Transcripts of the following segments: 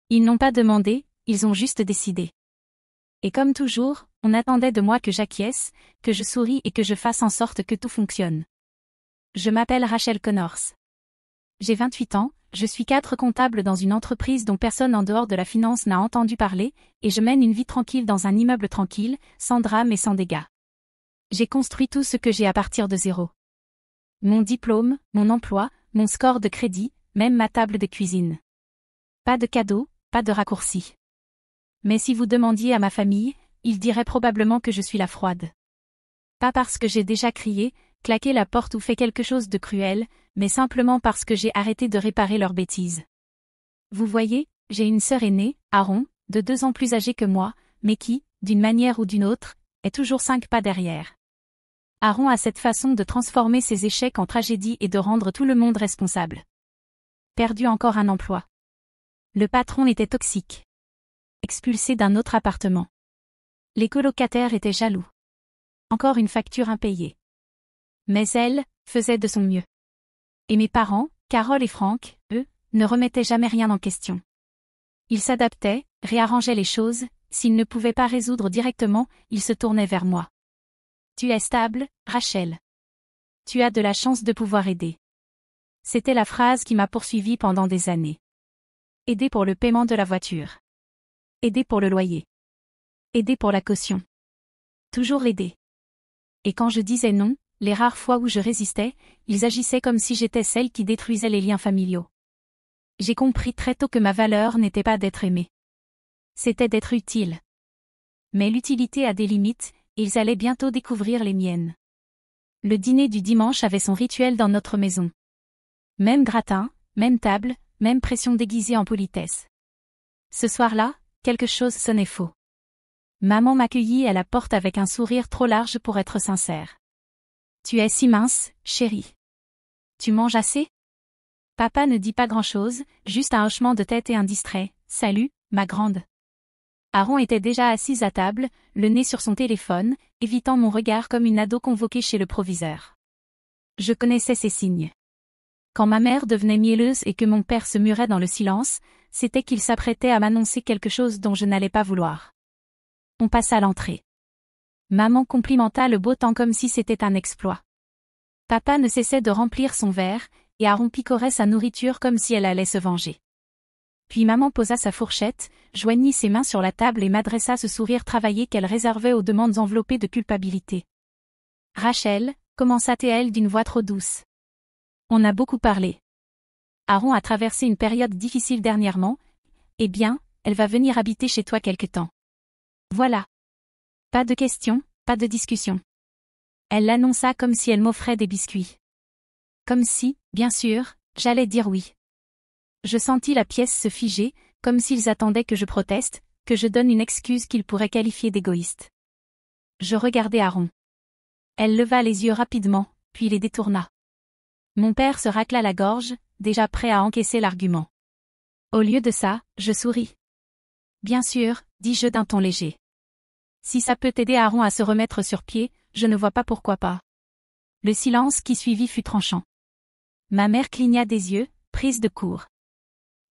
Ils n'ont pas demandé, ils ont juste décidé. Et comme toujours, on attendait de moi que j'acquiesce, que je souris et que je fasse en sorte que tout fonctionne. Je m'appelle Rachel Connors. J'ai 28 ans, je suis cadre comptable dans une entreprise dont personne en dehors de la finance n'a entendu parler, et je mène une vie tranquille dans un immeuble tranquille, sans drame et sans dégâts. J'ai construit tout ce que j'ai à partir de zéro. Mon diplôme, mon emploi, mon score de crédit, même ma table de cuisine. Pas de cadeaux, pas de raccourcis. Mais si vous demandiez à ma famille, ils diraient probablement que je suis la froide. Pas parce que j'ai déjà crié, claqué la porte ou fait quelque chose de cruel, mais simplement parce que j'ai arrêté de réparer leurs bêtises. Vous voyez, j'ai une sœur aînée, Aaron, de 2 ans plus âgée que moi, mais qui, d'une manière ou d'une autre, est toujours 5 pas derrière. Aaron a cette façon de transformer ses échecs en tragédie et de rendre tout le monde responsable. Perdu encore un emploi. Le patron était toxique. Expulsé d'un autre appartement. Les colocataires étaient jaloux. Encore une facture impayée. Mais elle, faisait de son mieux. Et mes parents, Carole et Franck, eux, ne remettaient jamais rien en question. Ils s'adaptaient, réarrangeaient les choses, s'ils ne pouvaient pas résoudre directement, ils se tournaient vers moi. Tu es stable, Rachel. Tu as de la chance de pouvoir aider. C'était la phrase qui m'a poursuivie pendant des années. Aider pour le paiement de la voiture. Aider pour le loyer. Aider pour la caution. Toujours aider. Et quand je disais non, les rares fois où je résistais, ils agissaient comme si j'étais celle qui détruisait les liens familiaux. J'ai compris très tôt que ma valeur n'était pas d'être aimée. C'était d'être utile. Mais l'utilité a des limites, et ils allaient bientôt découvrir les miennes. Le dîner du dimanche avait son rituel dans notre maison. Même gratin, même table, même pression déguisée en politesse. Ce soir-là, quelque chose sonnait faux. Maman m'accueillit à la porte avec un sourire trop large pour être sincère. Tu es si mince, chérie. Tu manges assez? Papa ne dit pas grand-chose, juste un hochement de tête et un distrait. Salut, ma grande. Aaron était déjà assise à table, le nez sur son téléphone, évitant mon regard comme une ado convoquée chez le proviseur. Je connaissais ces signes. Quand ma mère devenait mielleuse et que mon père se murait dans le silence, c'était qu'il s'apprêtait à m'annoncer quelque chose dont je n'allais pas vouloir. On passa à l'entrée. Maman complimenta le beau temps comme si c'était un exploit. Papa ne cessait de remplir son verre, et Aaron picorait sa nourriture comme si elle allait se venger. Puis maman posa sa fourchette, joignit ses mains sur la table et m'adressa ce sourire travaillé qu'elle réservait aux demandes enveloppées de culpabilité. Rachel, commença-t-elle d'une voix trop douce. On a beaucoup parlé. Aaron a traversé une période difficile dernièrement. Eh bien, elle va venir habiter chez toi quelque temps. Voilà. Pas de questions, pas de discussion. Elle l'annonça comme si elle m'offrait des biscuits. Comme si, bien sûr, j'allais dire oui. Je sentis la pièce se figer, comme s'ils attendaient que je proteste, que je donne une excuse qu'ils pourraient qualifier d'égoïste. Je regardai Aaron. Elle leva les yeux rapidement, puis les détourna. Mon père se racla la gorge, déjà prêt à encaisser l'argument. Au lieu de ça, je souris. Bien sûr, dis-je d'un ton léger. Si ça peut aider Aaron à se remettre sur pied, je ne vois pas pourquoi pas. Le silence qui suivit fut tranchant. Ma mère cligna des yeux, prise de court.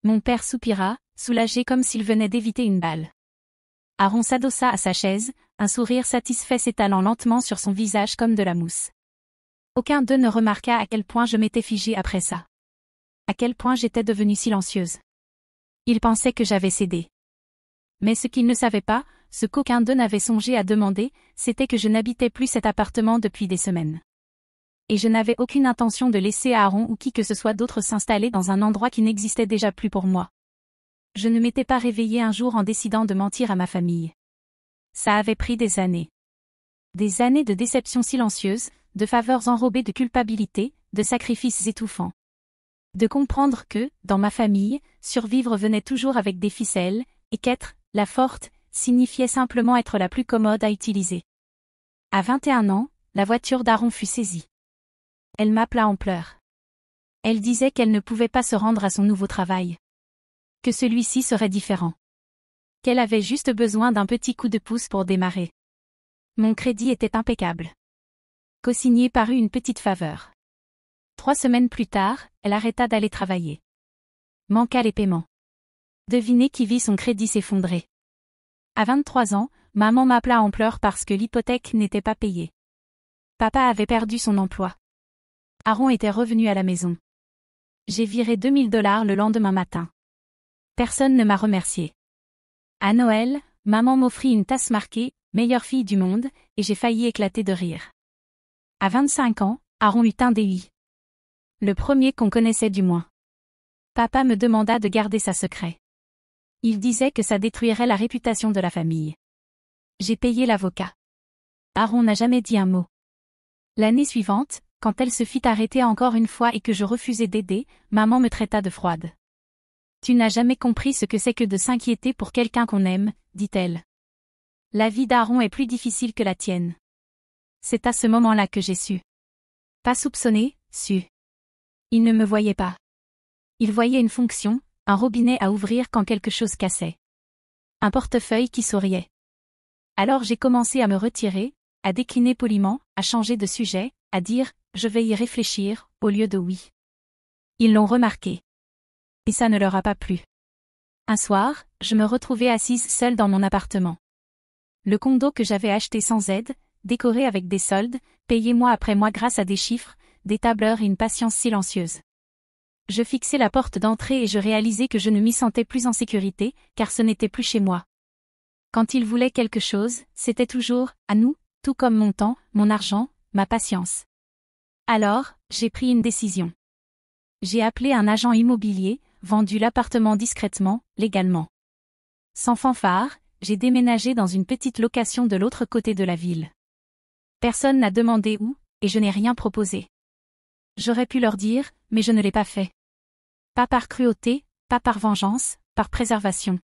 Mon père soupira, soulagé comme s'il venait d'éviter une balle. Aaron s'adossa à sa chaise, un sourire satisfait s'étalant lentement sur son visage comme de la mousse. Aucun d'eux ne remarqua à quel point je m'étais figée après ça. À quel point j'étais devenue silencieuse. Ils pensaient que j'avais cédé. Mais ce qu'ils ne savaient pas, ce qu'aucun d'eux n'avait songé à demander, c'était que je n'habitais plus cet appartement depuis des semaines. Et je n'avais aucune intention de laisser Aaron ou qui que ce soit d'autre s'installer dans un endroit qui n'existait déjà plus pour moi. Je ne m'étais pas réveillée un jour en décidant de mentir à ma famille. Ça avait pris des années. Des années de déceptions silencieuses, de faveurs enrobées de culpabilité, de sacrifices étouffants. De comprendre que, dans ma famille, survivre venait toujours avec des ficelles, et qu'être, la forte, signifiait simplement être la plus commode à utiliser. À 21 ans, la voiture d'Aaron fut saisie. Elle m'appela en pleurs. Elle disait qu'elle ne pouvait pas se rendre à son nouveau travail. Que celui-ci serait différent. Qu'elle avait juste besoin d'un petit coup de pouce pour démarrer. Mon crédit était impeccable. Co-signé parut une petite faveur. 3 semaines plus tard, elle arrêta d'aller travailler. Manqua les paiements. Devinez qui vit son crédit s'effondrer. À 23 ans, maman m'appela en pleurs parce que l'hypothèque n'était pas payée. Papa avait perdu son emploi. Aaron était revenu à la maison. J'ai viré $2000 le lendemain matin. Personne ne m'a remercié. À Noël, maman m'offrit une tasse marquée « Meilleure fille du monde » et j'ai failli éclater de rire. À 25 ans, Aaron eut un DUI. Le premier qu'on connaissait du moins. Papa me demanda de garder ça secret. Il disait que ça détruirait la réputation de la famille. J'ai payé l'avocat. Aaron n'a jamais dit un mot. L'année suivante, quand elle se fit arrêter encore une fois et que je refusai d'aider, maman me traita de froide. Tu n'as jamais compris ce que c'est que de s'inquiéter pour quelqu'un qu'on aime, dit-elle. La vie d'Aaron est plus difficile que la tienne. C'est à ce moment-là que j'ai su. Pas soupçonné, su. Il ne me voyait pas. Il voyait une fonction, un robinet à ouvrir quand quelque chose cassait. Un portefeuille qui souriait. Alors j'ai commencé à me retirer, à décliner poliment, à changer de sujet, à dire « je vais y réfléchir » au lieu de « oui ». Ils l'ont remarqué. Et ça ne leur a pas plu. Un soir, je me retrouvais assise seule dans mon appartement. Le condo que j'avais acheté sans aide, décoré avec des soldes, payé mois après mois grâce à des chiffres, des tableurs et une patience silencieuse. Je fixais la porte d'entrée et je réalisais que je ne m'y sentais plus en sécurité, car ce n'était plus chez moi. Quand il voulait quelque chose, c'était toujours « à nous », tout comme mon temps, mon argent, ma patience. Alors, j'ai pris une décision. J'ai appelé un agent immobilier, vendu l'appartement discrètement, légalement. Sans fanfare, j'ai déménagé dans une petite location de l'autre côté de la ville. Personne n'a demandé où, et je n'ai rien proposé. J'aurais pu leur dire, mais je ne l'ai pas fait. Pas par cruauté, pas par vengeance, par préservation.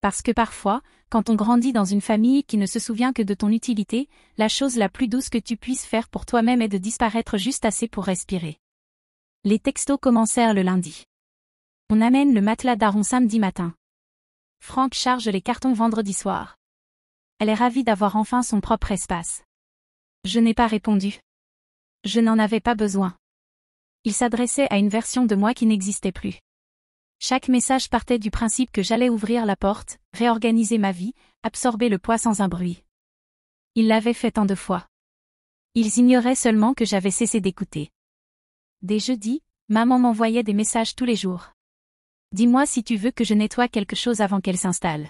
Parce que parfois, quand on grandit dans une famille qui ne se souvient que de ton utilité, la chose la plus douce que tu puisses faire pour toi-même est de disparaître juste assez pour respirer. Les textos commencèrent le lundi. On amène le matelas d'Aaron samedi matin. Franck charge les cartons vendredi soir. Elle est ravie d'avoir enfin son propre espace. Je n'ai pas répondu. Je n'en avais pas besoin. Il s'adressait à une version de moi qui n'existait plus. Chaque message partait du principe que j'allais ouvrir la porte, réorganiser ma vie, absorber le poids sans un bruit. Il l'avait fait tant de fois. Ils ignoraient seulement que j'avais cessé d'écouter. Dès jeudi, maman m'envoyait des messages tous les jours. Dis-moi si tu veux que je nettoie quelque chose avant qu'elle s'installe.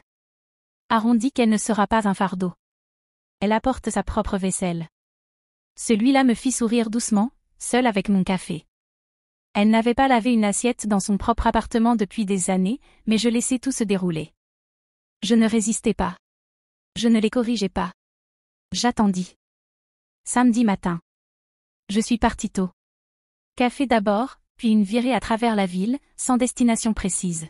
Aaron dit qu'elle ne sera pas un fardeau. Elle apporte sa propre vaisselle. Celui-là me fit sourire doucement, seul avec mon café. Elle n'avait pas lavé une assiette dans son propre appartement depuis des années, mais je laissais tout se dérouler. Je ne résistais pas. Je ne les corrigeais pas. J'attendis. Samedi matin. Je suis partie tôt. Café d'abord, puis une virée à travers la ville, sans destination précise.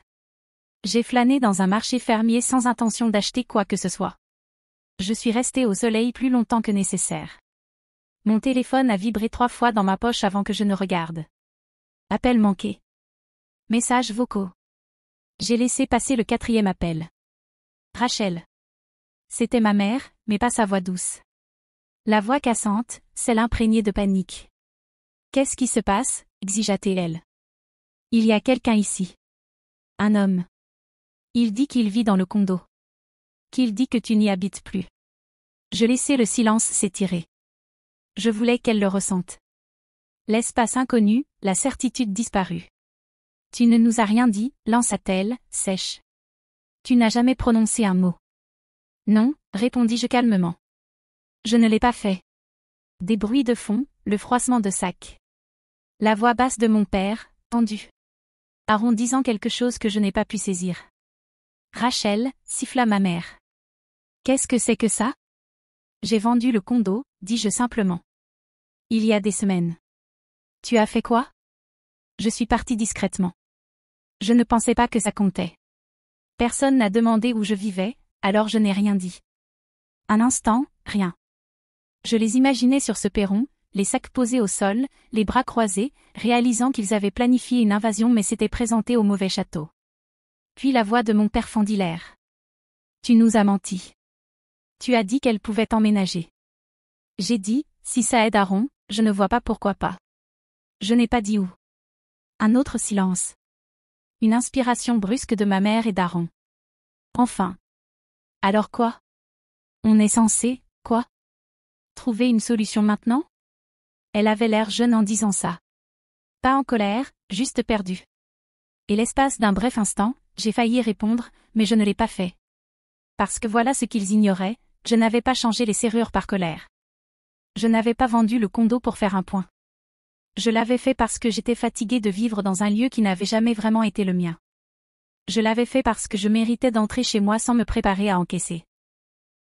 J'ai flâné dans un marché fermier sans intention d'acheter quoi que ce soit. Je suis restée au soleil plus longtemps que nécessaire. Mon téléphone a vibré 3 fois dans ma poche avant que je ne regarde. Appel manqué. Messages vocaux. J'ai laissé passer le 4e appel. Rachel. C'était ma mère, mais pas sa voix douce. La voix cassante, celle imprégnée de panique. Qu'est-ce qui se passe, exigea-t-elle. Il y a quelqu'un ici. Un homme. Il dit qu'il vit dans le condo. Qu'il dit que tu n'y habites plus. Je laissai le silence s'étirer. Je voulais qu'elle le ressente. L'espace inconnu, la certitude disparue. Tu ne nous as rien dit, lança-t-elle, sèche. Tu n'as jamais prononcé un mot. Non, répondis-je calmement. Je ne l'ai pas fait. Des bruits de fond, le froissement de sacs. La voix basse de mon père, tendue. Aaron disant quelque chose que je n'ai pas pu saisir. Rachel, siffla ma mère. Qu'est-ce que c'est que ça? J'ai vendu le condo, dis-je simplement. Il y a des semaines. Tu as fait quoi? Je suis partie discrètement. Je ne pensais pas que ça comptait. Personne n'a demandé où je vivais, alors je n'ai rien dit. Un instant, rien. Je les imaginais sur ce perron, les sacs posés au sol, les bras croisés, réalisant qu'ils avaient planifié une invasion mais s'étaient présentés au mauvais château. Puis la voix de mon père fendit l'air. Tu nous as menti. Tu as dit qu'elle pouvait emménager. J'ai dit, si ça aide Aaron, je ne vois pas pourquoi pas. Je n'ai pas dit où. Un autre silence. Une inspiration brusque de ma mère et d'Aaron. Enfin. Alors quoi? On est censé, quoi? Trouver une solution maintenant? Elle avait l'air jeune en disant ça. Pas en colère, juste perdue. Et l'espace d'un bref instant, j'ai failli répondre, mais je ne l'ai pas fait. Parce que voilà ce qu'ils ignoraient, je n'avais pas changé les serrures par colère. Je n'avais pas vendu le condo pour faire un point. Je l'avais fait parce que j'étais fatiguée de vivre dans un lieu qui n'avait jamais vraiment été le mien. Je l'avais fait parce que je méritais d'entrer chez moi sans me préparer à encaisser.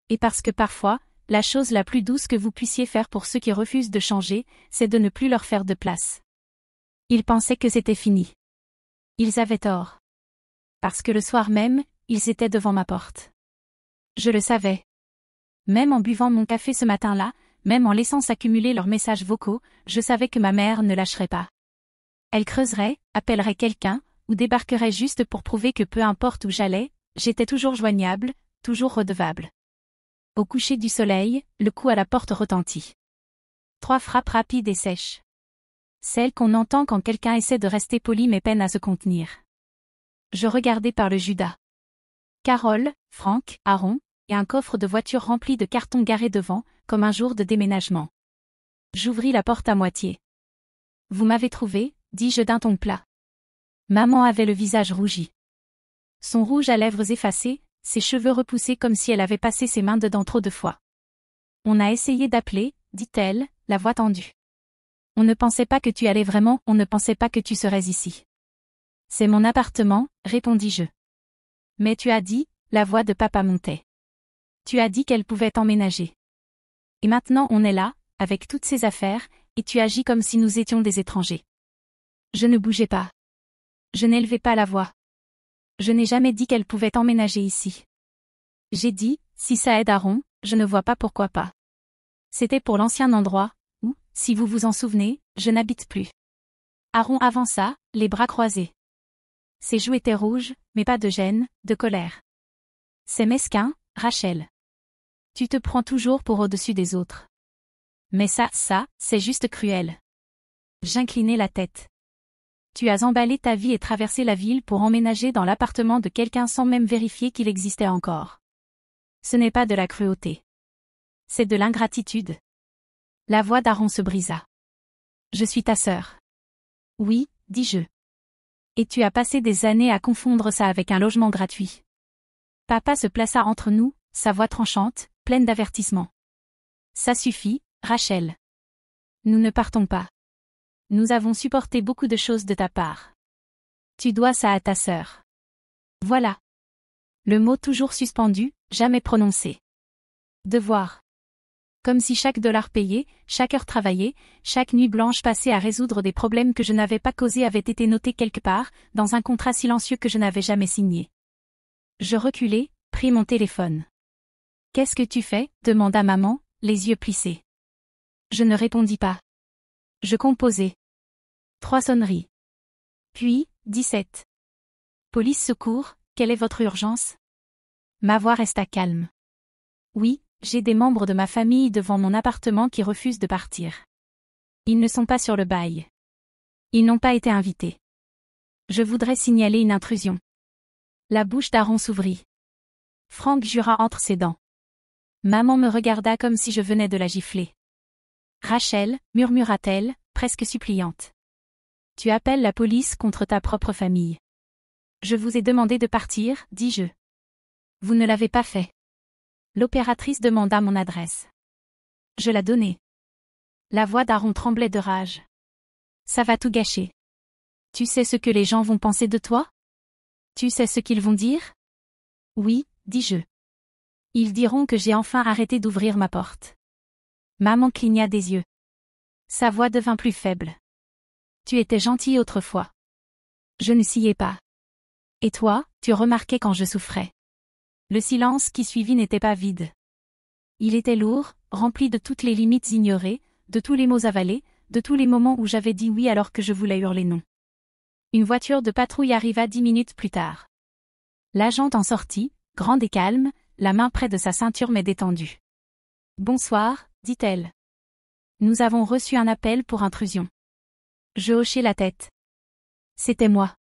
Et parce que parfois, la chose la plus douce que vous puissiez faire pour ceux qui refusent de changer, c'est de ne plus leur faire de place. Ils pensaient que c'était fini. Ils avaient tort. Parce que le soir même, ils étaient devant ma porte. Je le savais. Même en buvant mon café ce matin-là, même en laissant s'accumuler leurs messages vocaux, je savais que ma mère ne lâcherait pas. Elle creuserait, appellerait quelqu'un, ou débarquerait juste pour prouver que peu importe où j'allais, j'étais toujours joignable, toujours redevable. Au coucher du soleil, le coup à la porte retentit. 3 frappes rapides et sèches. Celles qu'on entend quand quelqu'un essaie de rester poli mais peine à se contenir. Je regardai par le Judas. Carole, Franck, Aaron, et un coffre de voiture rempli de cartons garés devant, comme un jour de déménagement. J'ouvris la porte à moitié. « Vous m'avez trouvé » dis-je d'un ton plat. Maman avait le visage rougi. Son rouge à lèvres effacé, ses cheveux repoussés comme si elle avait passé ses mains dedans trop de fois. « On a essayé d'appeler, dit-elle, la voix tendue. On ne pensait pas que tu allais vraiment, on ne pensait pas que tu serais ici. C'est mon appartement, répondis-je. Mais tu as dit, la voix de papa montait. Tu as dit qu'elle pouvait emménager. Et maintenant on est là, avec toutes ces affaires, et tu agis comme si nous étions des étrangers. Je ne bougeais pas. Je n'élevais pas la voix. Je n'ai jamais dit qu'elle pouvait emménager ici. J'ai dit, si ça aide Aaron, je ne vois pas pourquoi pas. C'était pour l'ancien endroit, où, si vous vous en souvenez, je n'habite plus. Aaron avança, les bras croisés. Ses joues étaient rouges, mais pas de gêne, de colère. C'est mesquin, Rachel. Tu te prends toujours pour au-dessus des autres. Mais ça, c'est juste cruel. J'inclinai la tête. Tu as emballé ta vie et traversé la ville pour emménager dans l'appartement de quelqu'un sans même vérifier qu'il existait encore. Ce n'est pas de la cruauté. C'est de l'ingratitude. La voix d'Aaron se brisa. Je suis ta sœur. Oui, dis-je. Et tu as passé des années à confondre ça avec un logement gratuit. Papa se plaça entre nous, sa voix tranchante, pleine d'avertissement. Ça suffit, Rachel. Nous ne partons pas. Nous avons supporté beaucoup de choses de ta part. Tu dois ça à ta sœur. Voilà. Le mot toujours suspendu, jamais prononcé. Devoir. Comme si chaque dollar payé, chaque heure travaillée, chaque nuit blanche passée à résoudre des problèmes que je n'avais pas causés avait été noté quelque part, dans un contrat silencieux que je n'avais jamais signé. Je reculai, pris mon téléphone. « Qu'est-ce que tu fais » demanda maman, les yeux plissés. Je ne répondis pas. Je composais. 3 sonneries. Puis, 17. Police secours, quelle est votre urgence? Ma voix resta calme. Oui, j'ai des membres de ma famille devant mon appartement qui refusent de partir. Ils ne sont pas sur le bail. Ils n'ont pas été invités. Je voudrais signaler une intrusion. La bouche d'Aaron s'ouvrit. Franck jura entre ses dents. Maman me regarda comme si je venais de la gifler. Rachel, murmura-t-elle, presque suppliante. Tu appelles la police contre ta propre famille. Je vous ai demandé de partir, dis-je. Vous ne l'avez pas fait. L'opératrice demanda mon adresse. Je la donnai. La voix d'Aaron tremblait de rage. Ça va tout gâcher. Tu sais ce que les gens vont penser de toi? Tu sais ce qu'ils vont dire? Oui, dis-je. Ils diront que j'ai enfin arrêté d'ouvrir ma porte. Maman cligna des yeux. Sa voix devint plus faible. Tu étais gentille autrefois. Je ne sciais pas. Et toi, tu remarquais quand je souffrais. Le silence qui suivit n'était pas vide. Il était lourd, rempli de toutes les limites ignorées, de tous les mots avalés, de tous les moments où j'avais dit oui alors que je voulais hurler non. Une voiture de patrouille arriva 10 minutes plus tard. L'agente en sortit, grande et calme, la main près de sa ceinture mais détendue. « Bonsoir », dit-elle. « Nous avons reçu un appel pour intrusion. » Je hochai la tête. C'était moi.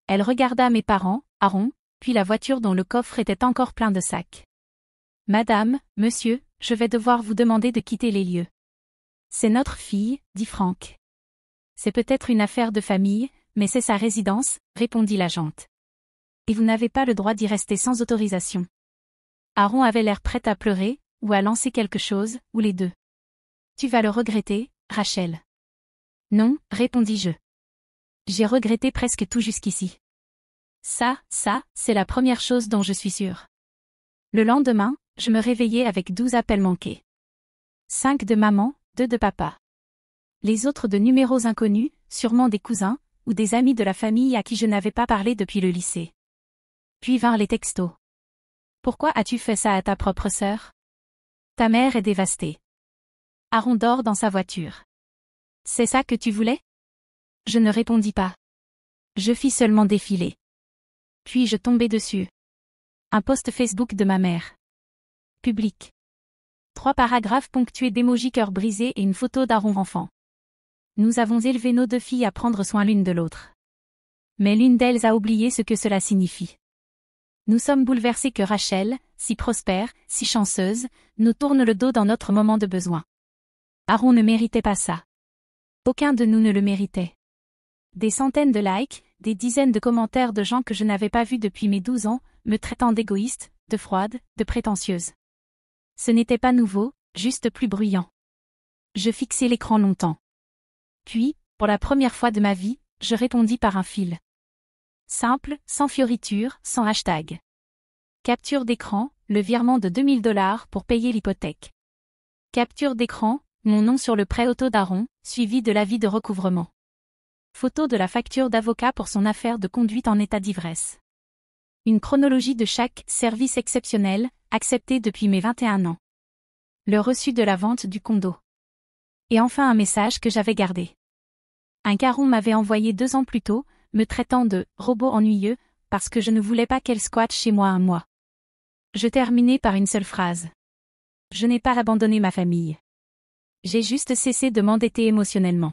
Elle regarda mes parents, Aaron, puis la voiture dont le coffre était encore plein de sacs. Madame, monsieur, je vais devoir vous demander de quitter les lieux. C'est notre fille, dit Frank. C'est peut-être une affaire de famille, mais c'est sa résidence, répondit l'agente. Et vous n'avez pas le droit d'y rester sans autorisation. Aaron avait l'air prêt à pleurer, ou à lancer quelque chose, ou les deux. Tu vas le regretter, Rachel. Non, répondis-je. J'ai regretté presque tout jusqu'ici. Ça, c'est la première chose dont je suis sûre. Le lendemain, je me réveillai avec 12 appels manqués. 5 de maman, 2 de papa. Les autres de numéros inconnus, sûrement des cousins, ou des amis de la famille à qui je n'avais pas parlé depuis le lycée. Puis vinrent les textos. Pourquoi as-tu fait ça à ta propre sœur? Ta mère est dévastée. Aaron dort dans sa voiture. C'est ça que tu voulais? Je ne répondis pas. Je fis seulement défiler. Puis je tombai dessus. Un post Facebook de ma mère. Public. 3 paragraphes ponctués d'émojis cœur brisé et une photo d'Aaron enfant. Nous avons élevé nos 2 filles à prendre soin l'une de l'autre. Mais l'une d'elles a oublié ce que cela signifie. Nous sommes bouleversés que Rachel, si prospère, si chanceuse, nous tourne le dos dans notre moment de besoin. Aaron ne méritait pas ça. Aucun de nous ne le méritait. Des centaines de likes, des dizaines de commentaires de gens que je n'avais pas vus depuis mes 12 ans, me traitant d'égoïste, de froide, de prétentieuse. Ce n'était pas nouveau, juste plus bruyant. Je fixai l'écran longtemps. Puis, pour la première fois de ma vie, je répondis par un fil. Simple, sans fioriture, sans hashtag. Capture d'écran, le virement de 2000 $ pour payer l'hypothèque. Capture d'écran, mon nom sur le prêt auto d'Aaron, suivi de l'avis de recouvrement. Photo de la facture d'avocat pour son affaire de conduite en état d'ivresse. Une chronologie de chaque service exceptionnel, accepté depuis mes 21 ans. Le reçu de la vente du condo. Et enfin un message que j'avais gardé. Un qu'Aaron m'avait envoyé 2 ans plus tôt, me traitant de « robot ennuyeux » parce que je ne voulais pas qu'elle squatte chez moi un mois. Je terminai par une seule phrase. Je n'ai pas abandonné ma famille. J'ai juste cessé de m'endetter émotionnellement.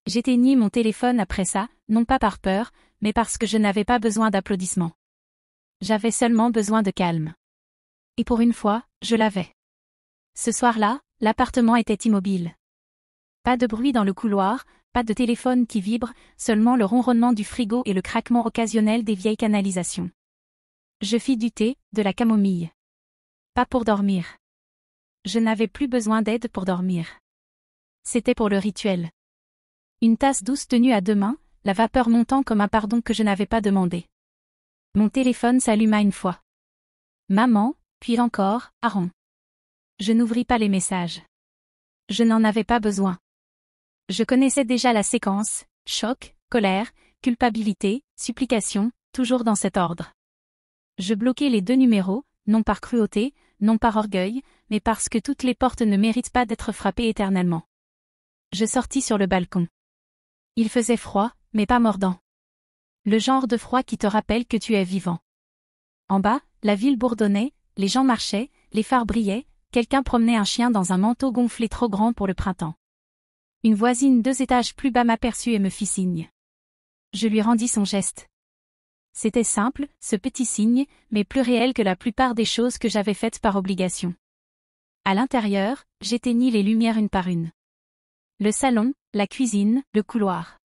J'éteignis mon téléphone après ça, non pas par peur, mais parce que je n'avais pas besoin d'applaudissements. J'avais seulement besoin de calme. Et pour une fois, je l'avais. Ce soir-là, l'appartement était immobile. Pas de bruit dans le couloir, pas de téléphone qui vibre, seulement le ronronnement du frigo et le craquement occasionnel des vieilles canalisations. Je fis du thé, de la camomille. Pas pour dormir. Je n'avais plus besoin d'aide pour dormir. C'était pour le rituel. Une tasse douce tenue à 2 mains, la vapeur montant comme un pardon que je n'avais pas demandé. Mon téléphone s'alluma une fois. Maman, puis encore, Aaron. Je n'ouvris pas les messages. Je n'en avais pas besoin. Je connaissais déjà la séquence, choc, colère, culpabilité, supplication, toujours dans cet ordre. Je bloquai les 2 numéros, non par cruauté, non par orgueil, mais parce que toutes les portes ne méritent pas d'être frappées éternellement. Je sortis sur le balcon. Il faisait froid, mais pas mordant. Le genre de froid qui te rappelle que tu es vivant. En bas, la ville bourdonnait, les gens marchaient, les phares brillaient, quelqu'un promenait un chien dans un manteau gonflé trop grand pour le printemps. Une voisine 2 étages plus bas m'aperçut et me fit signe. Je lui rendis son geste. C'était simple, ce petit signe, mais plus réel que la plupart des choses que j'avais faites par obligation. À l'intérieur, j'éteignis les lumières une par une. Le salon, la cuisine, le couloir.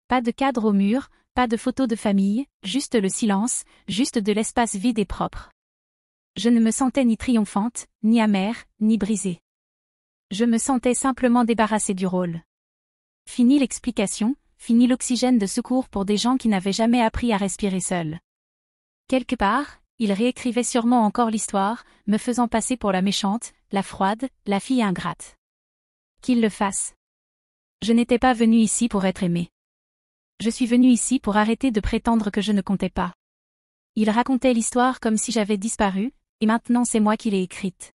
Pas de cadre au mur, pas de photos de famille, juste le silence, juste de l'espace vide et propre. Je ne me sentais ni triomphante, ni amère, ni brisée. Je me sentais simplement débarrassée du rôle. Fini l'explication, fini l'oxygène de secours pour des gens qui n'avaient jamais appris à respirer seuls. Quelque part, ils réécrivaient sûrement encore l'histoire, me faisant passer pour la méchante, la froide, la fille ingrate. Qu'ils le fassent. Je n'étais pas venue ici pour être aimée. Je suis venue ici pour arrêter de prétendre que je ne comptais pas. Ils racontaient l'histoire comme si j'avais disparu, et maintenant c'est moi qui l'ai écrite.